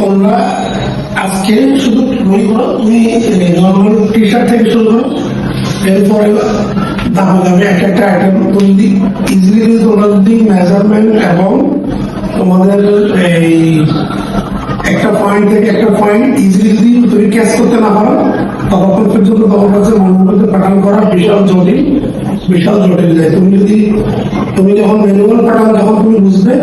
তোমরা আজকে শুধু বই করো, তুমি নর্মাল টি শার্ট থেকে শুরু করো, এরপরে দামে দামে একটা একটা আইটেম তুমি ইজিলি তোমরা যদি মেজারমেন্ট এবং তোমাদের এই একটা পয়েন্ট থেকে একটা পয়েন্ট ইজিলি যদি তুমি ক্যাচ করতে না পারো ততক্ষণ পর্যন্ত তোমার কাছে মনের মধ্যে প্যাটার্ন করা বিশাল জটিল যায়। তুমি যখন ম্যানুয়াল প্যাটার্ন যখন তুমি বুঝবে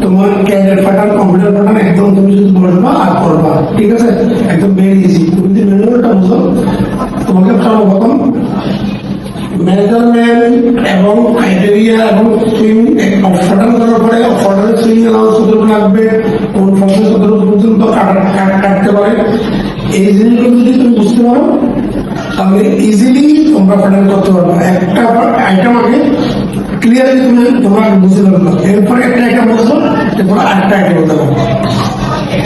তোমার ক্যারিয়ার প্যাটার্ন কম্পিউটার প্যাটার্ন একদম তুমি শুধু বলবা আর করবা, ঠিক আছে? একদম ভেরি ইজি। তুমি যদি ম্যানুয়ালটা বুঝো তোমাকে সর্বপ্রথম মেজারমেন্ট এবং ক্রাইটেরিয়া এবং সুইং অফার্ডার করার পরে অফার্ডারের সুইং অ্যালাউন্স কতটুকু লাগবে, কোন ফসল কতটুকু পর্যন্ত কাটতে পারে, এই জিনিসগুলো যদি তুমি বুঝতে পারো তাহলে ইজিলি তোমরা প্যাটার্ন করতে পারবে। একটা আইটেম আগে ক্লিয়ারলি তোমরা বুঝতে পারবে, এরপরে একটা আইটেম বুঝো, এরপরে আরেকটা আইটেম বলতে পারবো।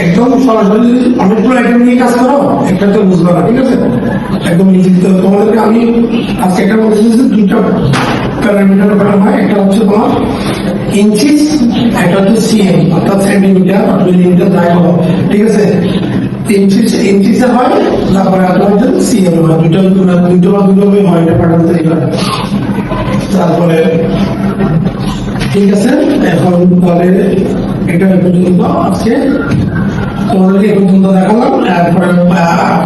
একদম সরাসরি অনেকগুলো আইটেম নিয়ে কাজ করো, একটা তো বুঝবে না, ঠিক আছে? একদম ইজি। তোমাদেরকে আমি আজকে একটা বলতে চাইছি, দুটো প্যারামিটার ব্যাপার হয়, একটা হচ্ছে তোমার ইঞ্চিস, একটা হচ্ছে সিএম অর্থাৎ সেন্টিমিটার মিলিমিটার যাই বলো, ঠিক আছে? ইঞ্চিসে হয়, তারপরে আপনার হচ্ছে সিএম হয়, দুটো হয়, এটা প্যাটার্ন তৈরি করে। তারপরে ঠিক আছে, এখন তাহলে এটা পর্যন্ত আজকে তোমাদেরকে পর্যন্ত দেখালাম। এরপরে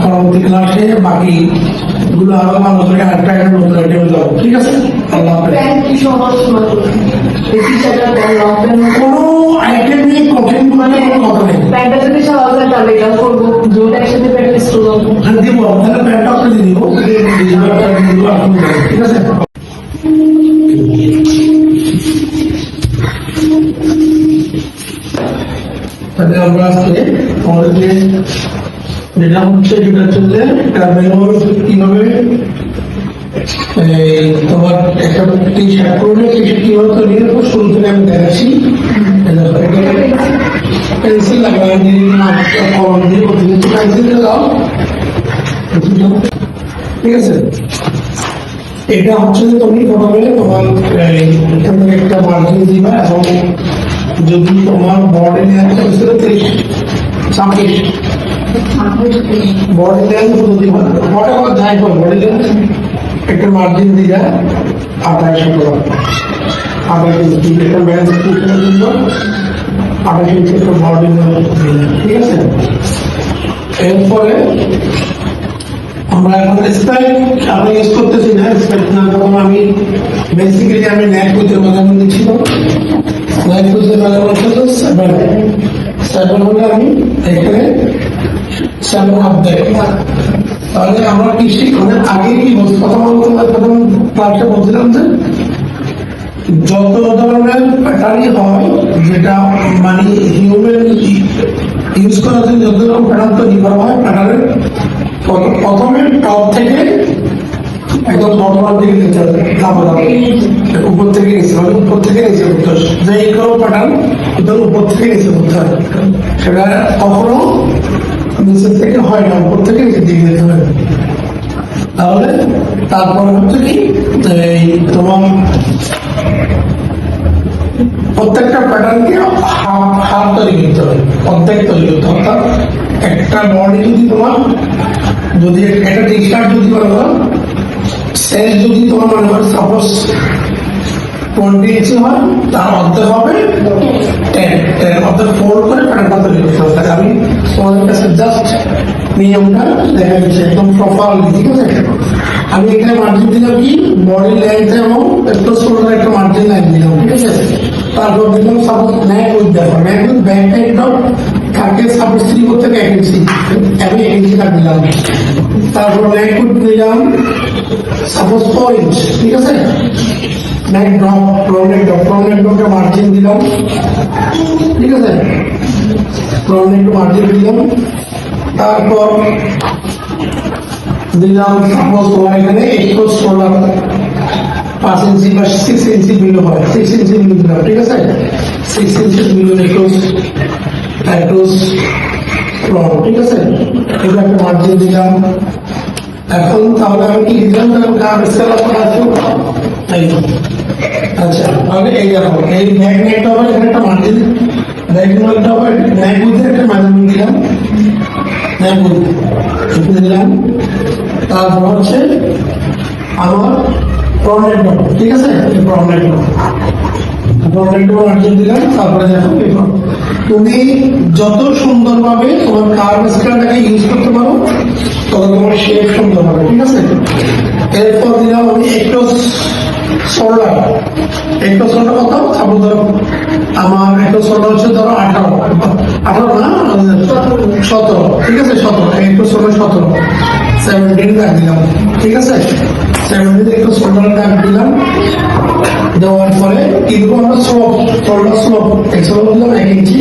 পরবর্তী ক্লাসে বাকি গুলো আরো ভালো করে আরেকটা নতুন আইটেম যাবো, ঠিক আছে? আল্লাহ কোনো আইটেম নিয়ে কঠিন মানে কোনো কথা নেই। প্যান্টটা যদি সহজ হয় তাহলে এটা করবো, দুটো একসাথে প্র্যাকটিস করবো। দিব তাহলে প্যান্টটা আপনি দিব, ঠিক আছে? তাহলে আমরা আজকে আমাদের যেটা হচ্ছে যেটা চলছে কিভাবে তোমার একটা টি শার্ট করলে কিভাবে তৈরি করবো শুরু থেকে আমি দেখাচ্ছি। পেন্সিল লাগাই কলম দিয়ে পেন্সিল লাগাও, ঠিক আছে? এটা হচ্ছে যে তুমি প্রথমে তোমার এখান থেকে একটা মার্জিন দিবা এবং যদি তোমার বডি লেন্থ হচ্ছে 26 বডি লেন্থ দিবা, বডি আমার যাই হোক বডি লেন্থ একটা মার্জিন দিয়া 28 ইঞ্চি একটা ব্যালেন্স দিব, 28 ইঞ্চি একটা বডি লেন্থ, ঠিক আছে? এরপরে আমরা এখন স্পাইক আমি ইউজ করতেছি না, স্পাইক না তখন আমি বেসিক্যালি আমি নেট করতে মেজারমেন্ট দিচ্ছিল, নেট করতে মেজারমেন্ট হচ্ছে 7 হলে আমি এখানে 7.5 দেয়। তাহলে আমরা কি অনেক আগে কি প্রথম ক্লাসে বলছিলাম যে যত ধরনের প্যাটার্নই হয় যেটা মানে হিউম্যান ইউজ করার জন্য যত রকম প্যাটার্ন তৈরি করা হয়, প্যাটার্নের প্রথমে টপ থেকে একদম বর্তমান দিকে নিতে হবে, উপর থেকে নিচে হবে, উপর থেকে নিচে করতে হবে। যে কোনো প্যাটার্ন উপর থেকে নিচে করতে হবে, সেটা কখনো নিচের থেকে হয় না, উপর থেকে নিচের দিকে নিতে হবে। তাহলে তারপরে হচ্ছে কি তোমার প্রত্যেকটা প্যাটার্নকে হাফ তৈরি করতে হবে, অর্ধেক তৈরি করতে হবে। অর্থাৎ একটা বডি যদি তোমার যদি একটা টি শার্ট যদি মনে করো সাইজ যদি তোমার মনে করো সাপোজ 20 ইঞ্চি হয়, তার অর্ধেক হবে 10 অর্ধেক ফোল্ড করে প্যাটার্নটা তৈরি করতে হবে। তাহলে আমি তোমাদের কাছে জাস্ট নিয়মটা দেখা দিচ্ছি একদম প্রপারলি, ঠিক আছে? আমি এখানে মার্জিন দিলাম কি বডি লেন্থ এবং একটু শোল্ডার একটা মার্জিন লাইন দিলাম, ঠিক আছে? তারপর দিলাম সাপোজ নেক উইথ দেখো, নেক উইথ ব্যাক একদম থাকে সাপোজ 3 করতে 1 ইঞ্চি, আমি 1 ইঞ্চি কাট দিলাম। তারপর নেক উইথ দিলাম সাপোজ 4 ইঞ্চ, ঠিক আছে? নেক ড্রপ প্রনেক মার্জিন দিলাম, ঠিক আছে? প্রনেক মার্জিন দিলাম, তারপর দিলাম সাপোজ তোমার এখানে একটু শোল্ডার 5 ইঞ্চি বা 6 ইঞ্চি বিলো হয়, 6 ইঞ্চি বিলো দিলাম, ঠিক আছে? 6 ইঞ্চি বিলো একটু ঠিক আছে? এটা একটা মার্জিন দিলাম। এখন তাহলে আমি কি দিলাম, আচ্ছা তাহলে এই দেখো এই ম্যাগনেট হবে, এখানে একটা মার্জিন ম্যাগনেট হবে, ম্যাগনেটের একটা মেজারমেন্ট দিলাম দিলাম। তারপর হচ্ছে আমার প্রনেট, ঠিক আছে, এই প্রনেট মার্জিন দিলাম। তারপরে দেখো তুমি যত সুন্দরভাবে তোমার কার্ভ স্কেলটাকে ইউজ করতে পারো তত তোমার শেপ সুন্দর হবে, ঠিক আছে। এরপর দিলাম আমি একটু সোল্ডার কত তারপর ধরো আমার একটু সোল্ডার হচ্ছে ধরো 18 না 17, ঠিক আছে, 17 একটু সোল্ডার 17 17 দাগ দিলাম, ঠিক আছে। 17 একটু সোল্ডার দাগ দিলাম। দেওয়ার পরে কিন্তু আমরা স্লোপ দিলাম 1 ইঞ্চি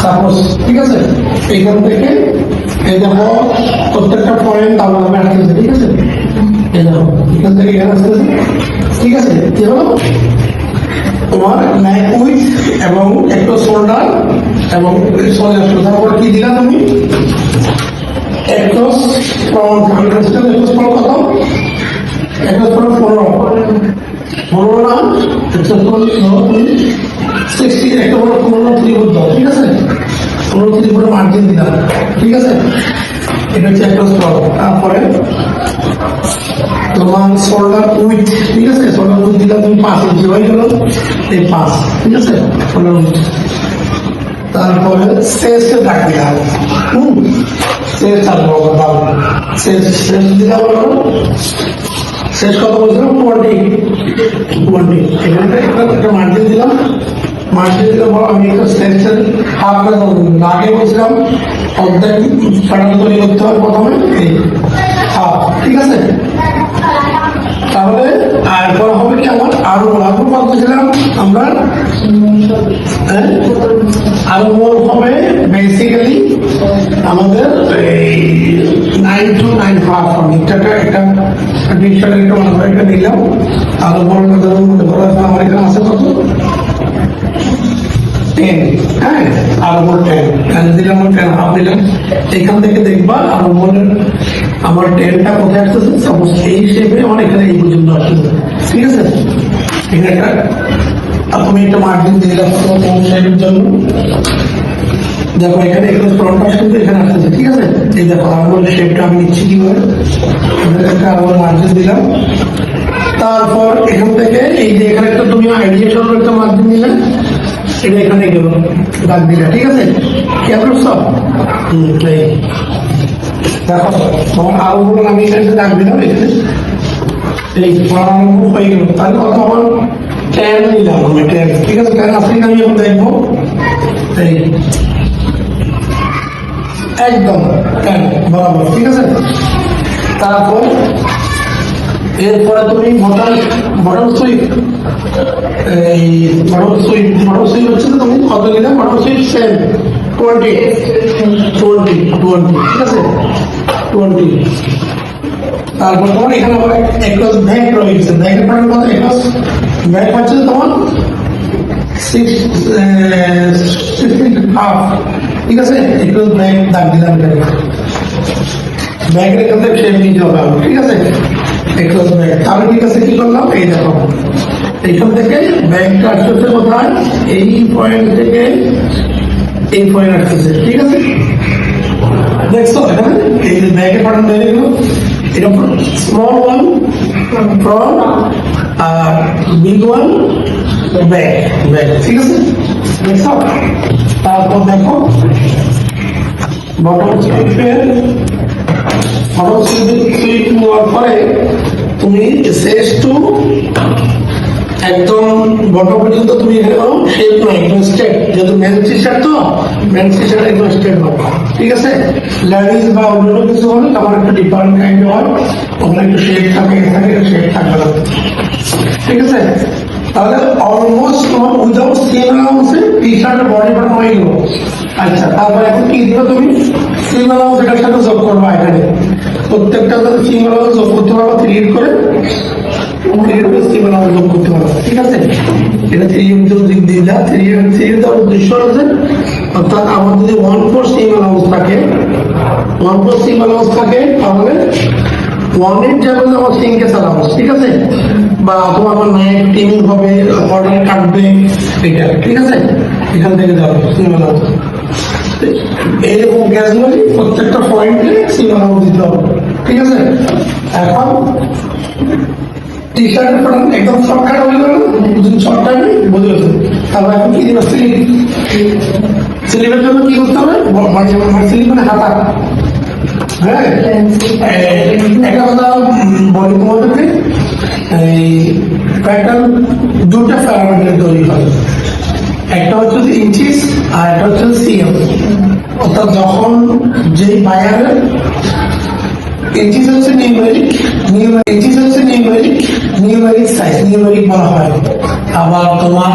সাপোজ, ঠিক আছে। এইখান থেকে এই দেখো প্রত্যেকটা পয়েন্ট আলাদা আসতেছে, ঠিক আছে। এই দেখো এখান থেকে এখানে আসতেছে, ঠিক আছে। কি হলো তোমার নেক উইথ এবং একটু শোল্ডার এবং সোজা সোজা। তারপর কি দিলা তুমি একটু ফ্রন্ট, একটু ফ্রন্ট কত, একটু ফ্রন্ট 15 না 60 একটা বড় 15 ত্রিভুজ দাও, ঠিক আছে। 15 ত্রিভুজ মার্জিন দিলাম, ঠিক আছে। এটা হচ্ছে একটা স্তর। তারপরে তোমার শোল্ডার উইথ, ঠিক আছে, শোল্ডার উইথ দিলাম তুমি 5 ইঞ্চি হয়ে গেল, এই 5, ঠিক আছে, শোল্ডার উইথ। তারপরে শেষে দাগ দিলাম, শেষ চালবো দাও, শেষ দিলাম। শেষ কত বলছিলাম 20 এখানে একটা মার্জিন দিলাম। আমি একটা শেষের হাফ করে আগে বলছিলাম অর্ধেক প্যাটার্ন তৈরি করতে হবে প্রথমে, এই হাফ, ঠিক আছে। তাহলে এরপর হবে কি আমার আরো বলছিলাম আমরা আরো মোল হবে বেসিক্যালি আমাদের 9 to 9.5 হবে। একটা ডিজিটাল একটা নিলাম। আরো বড় আমার এখানে আছে কত 10, হ্যাঁ, আরো বড় 10 দিলাম, 10.5 দিলাম। এখান থেকে দেখবা আরো বড়ের আমার 10টা কোথায় আসতেছে, সাপোজ এই শেপে আমার এখানে এই পর্যন্ত আসতেছে, ঠিক আছে। এখানে একটা তুমি একটা মার্জিন দিলাম শেপের জন্য। দেখো এখানে এখানে ফ্রন্ট পাশ কিন্তু এখানে আসতেছে, ঠিক আছে। এই দেখো আমার শেপটা আমি নিচ্ছি কিভাবে, আবার মার্জিন দিলাম। তারপর এখান থেকে এই যে এখানে একটা তুমি আইডিয়া সহ একটা মার্জিন দিলে এটা এখানে গেল দাগ দিলে, ঠিক আছে। কেমন সব দেখো তোমার আরো বলুন আমি এখানে দাগ দিলাম, এখানে এই হয়ে গেল। তাহলে কত আমার 10 নিলাম আমি 10, ঠিক আছে। 10 আসলে আমি এখন দেখবো এই একদম 10 বরাবর, ঠিক আছে। তারপর এরপরে তুমি বটম সুইপ, এই বটম সুইপ হচ্ছে তুমি কত নিলাম, বটম সুইপ 20, ঠিক আছে 20। তারপর তোমার এখানে আবার একটা ব্যাগ রয়েছে, ব্যাগের পরে কত ব্যাগ হচ্ছে তোমার 6.5, ঠিক আছে। একটু ব্যাগ দাগ দিলাম, ব্যাগের এখান থেকে শেপ নিতে হবে, ঠিক আছে। একটু ব্যাগ তাহলে ঠিক আছে। কি করলাম এই দেখো এখান থেকে ব্যাগটা আসতেছে কোথায়, এই পয়েন্ট থেকে এই পয়েন্ট আসতেছে, ঠিক আছে। দেখছো এখানে এই যে ব্যাগের পাঠান হয়ে গেল, এটা স্মল ওয়ান ফ্রন্ট আর বিগ ওয়ান ব্যাগ, ঠিক আছে। দেখছো তারপর দেখো বটম সুইপ নেওয়ার পরে তুমি শেষ টু একদম বটম পর্যন্ত তুমি এখানে করো শেপ নয়, একদম স্ট্রেট। যেহেতু মেন্স টি শার্ট তো মেন্স টি শার্ট একদম স্ট্রেট হবে, ঠিক আছে। লেডিস বা অন্য কিছু হলে তোমার একটু ডিফারেন্ট কাইন্ড হয়, ওখানে একটু শেপ থাকে, এখানে একটু শেপ থাকবে না, ঠিক আছে। তাহলে অলমোস্ট তোমার উইদাউট সিম অ্যালাউন্সে টি শার্টের বডি বানানো হয়ে গেল। আচ্ছা তারপরে এখন কি দিল তুমি সিম অ্যালাউন্স এটার সাথে যোগ করবা। এখানে প্রত্যেকটা সিম অ্যালাউন্স যোগ করতে পারবা, ক্রিয়েট করে যোগ করতে পারবা, ঠিক আছে। এটা 3 দিক দিলা, 3 দেওয়ার উদ্দেশ্য হচ্ছে অর্থাৎ আমার যদি 1/4 সিম অ্যালাউন্স থাকে, 1/4 সিম অ্যালাউন্স থাকে তাহলে 1/8 যাবে আমার সিঙ্কেস অ্যালাউন্স, ঠিক আছে। বা অথবা আমার নাইট টিমিং হবে, অর্ডার কাটবে, এটা ঠিক আছে। এখান থেকে যাবে সিম অ্যালাউন্স। এইরকম গ্যাসগুলি প্রত্যেকটা পয়েন্টে সিগন্যাল দিতে হবে, ঠিক আছে? এখন টি শার্টের প্যাটার্ন একদম শর্টকাট হয়ে গেল, যদি শর্টকাট বুঝে গেছে। তারপর এখন কি দিবে? স্লিপ। স্লিপের জন্য কি করতে হবে? স্লিপ মানে হাতা। হ্যাঁ, একটা কথা বলি তোমাদেরকে, এই প্যাটার্ন দুটা প্যারামিটার তৈরি হয়, একটা হচ্ছে ইঞ্চিস আর একটা হচ্ছে সিএম। অর্থাৎ যখন যেই বায়ারের ইঞ্চিস হচ্ছে নিউমেরিক, ইঞ্চিস হচ্ছে নিউমেরিক সাইজ, নিউমেরিক বলা হয়। আবার তোমার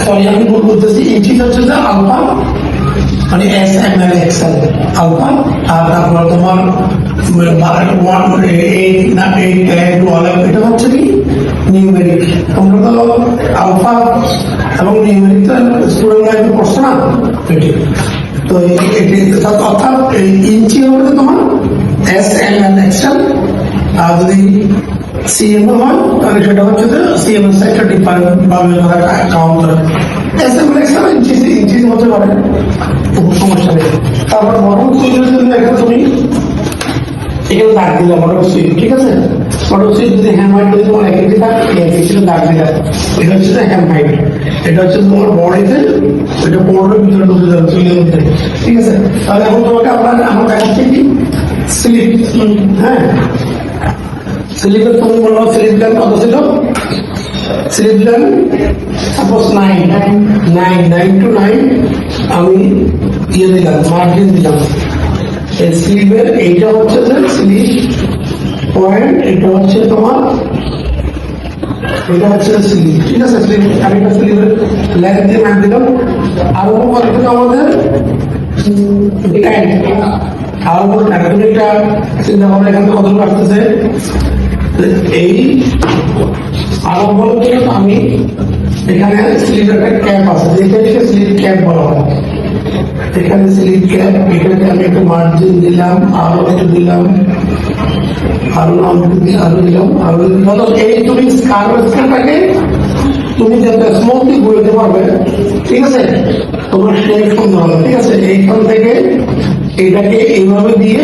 সরি আমি ভুল বলতেছি, ইঞ্চিস হচ্ছে যে আলফা, মানে S M L XL alpha, আর তারপর তোমার এটা হচ্ছে কি নিউমেরিক। তোমরা তো আলফা এবং নিউমেরিক তো স্টুডেন্ট লাইফে পড়ছো না, এটি তো এটি অর্থাৎ এই ইঞ্চি হবে তোমার এস এম এল এক্সেল, আর যদি সিএম হয় তাহলে সেটা হচ্ছে যে সিএম এর সাইডটা ডিফারেন্ট ভাবে কাউন্ট করে। এস এম এল এক্সেল ইঞ্চি হতে পারে, সমস্যা নেই। তারপর বটম সুইচের জন্য এখানে তুমি এখানে দাগ দিলাম বটম সুইচ, ঠিক আছে? বটম সুইচ যদি হ্যান্ড হাইট যদি তোমার এক ইঞ্চি থাকে, এক ইঞ্চিতে দাগ দিলাম, এটা হচ্ছে যে হ্যান্ড হাইট, এটা হচ্ছে তোমার বডিতে, এটা বর্ডের ভিতরে ঢুকে যাবে সুইচের মধ্যে, ঠিক আছে? তাহলে এখন তোমাকে আমার দেখাচ্ছে কি স্লিপ। হ্যাঁ, স্লিপের তুমি বললো স্লিপ লেন কত ছিল? স্লিপ লেন সাপোজ 9 to 9 আমি ইয়ে দিলাম, মার্জিন দিলাম। এই স্লিপের এইটা হচ্ছে যে স্লিপ পয়েন্ট, এটা হচ্ছে তোমার, এটা হচ্ছে স্লিপ, ঠিক আছে? স্লিপ আমি একটা স্লিপের লেন্থ দিয়ে মাপ দিলাম। আর উপর কত আমাদের আর উপর তুমি একটা চিন্তা ভাবনা এখান থেকে কতটুকু আসতেছে, এই আরো বলো কি আমি এখানে স্লিপের একটা ক্যাপ আছে, যেটাকে স্লিপ ক্যাপ বলা হয়। এখানে স্লিপ ক্যাপ, এখানে আমি একটু মার্জিন দিলাম, আরো একটু দিলাম, এই তুমি স্কারটাকে তুমি যাতে স্মুথলি ঘুরতে পারবে, ঠিক আছে? তোমার শেপ সুন্দর হবে, ঠিক আছে? এইখান থেকে এটাকে এইভাবে দিয়ে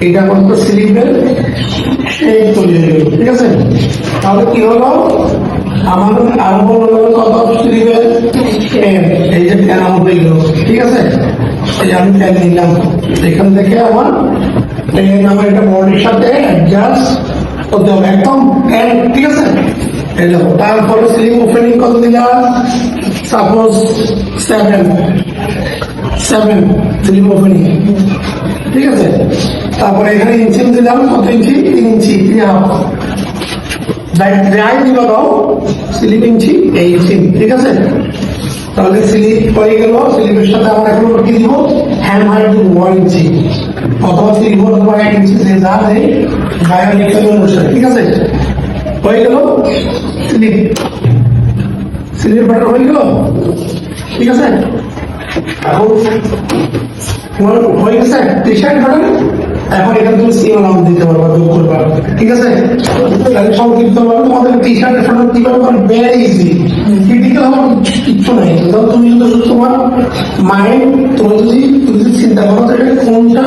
এটা করতে স্লিপের শেপ তৈরি হয়ে গেল, ঠিক আছে? তাহলে কি হলো, আমার আরো বললো কত স্লিপের এই যে ফ্যান আউট হয়ে গেল, ঠিক আছে? এই আমি ফ্যান নিলাম, এখান থেকে আমার আমার এটা বডির সাথে অ্যাডজাস্ট করতে হবে একদম, ঠিক আছে? এই দেখো, তারপরে স্লিপ ওপেনিং কত দিলাম? সাপোজ 7 স্লিপ ওপেনিং, ঠিক আছে? তারপরে এখানে ইঞ্চি দিলাম, কত ইঞ্চি? 3 ইঞ্চি, 3.5 যাই দিল দাও স্লিপ ইঞ্চি, এই ইঞ্চি, ঠিক আছে? তাহলে স্লিপ হয়ে গেল, স্লিপের সাথে আমরা এখন কি দিব? হ্যান্ড হাইট দিব 1 ইঞ্চি, অথবা স্লিপ অথবা 1 ইঞ্চি, যে যা নেই বায়ার লিখতে অনুসারে, ঠিক আছে? হয়ে গেল স্লিপ, স্লিপ বাটার হয়ে গেল, ঠিক আছে? এখন হয়ে গেছে টি শার্ট বাটার। এখন এটা তুমি সিএম নাম দিতে পারবা, যোগ করবা, ঠিক আছে? তাহলে সংক্ষিপ্ত ভাবে তোমাদের টি শার্টের সাথে কিভাবে করে ভেরি ইজি, ক্রিটিক্যাল হওয়ার কিচ্ছু নাই। তুমি যদি তোমার মাইন্ড তুমি যদি চিন্তা করো যে কোনটা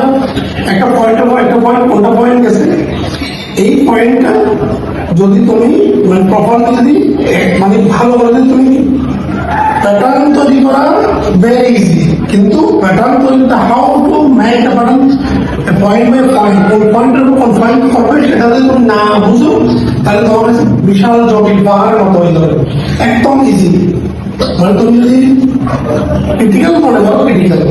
একটা পয়েন্ট কোনটা পয়েন্ট গেছে, এই পয়েন্টটা যদি তুমি মানে প্রপারলি যদি মানে ভালো করে যদি তুমি প্যাটার্ন তৈরি করা ভেরি ইজি, কিন্তু প্যাটার্ন তৈরিতে how to make a pattern point by point, কোন পয়েন্টের উপর কনফাইন করবে সেটা যদি তুমি না বুঝো তাহলে তোমার কাছে বিশাল জটিল পাহাড়ের মতো হয়ে যাবে। একদম ইজি, মানে তুমি যদি ক্রিটিক্যাল মনে করো ক্রিটিক্যাল।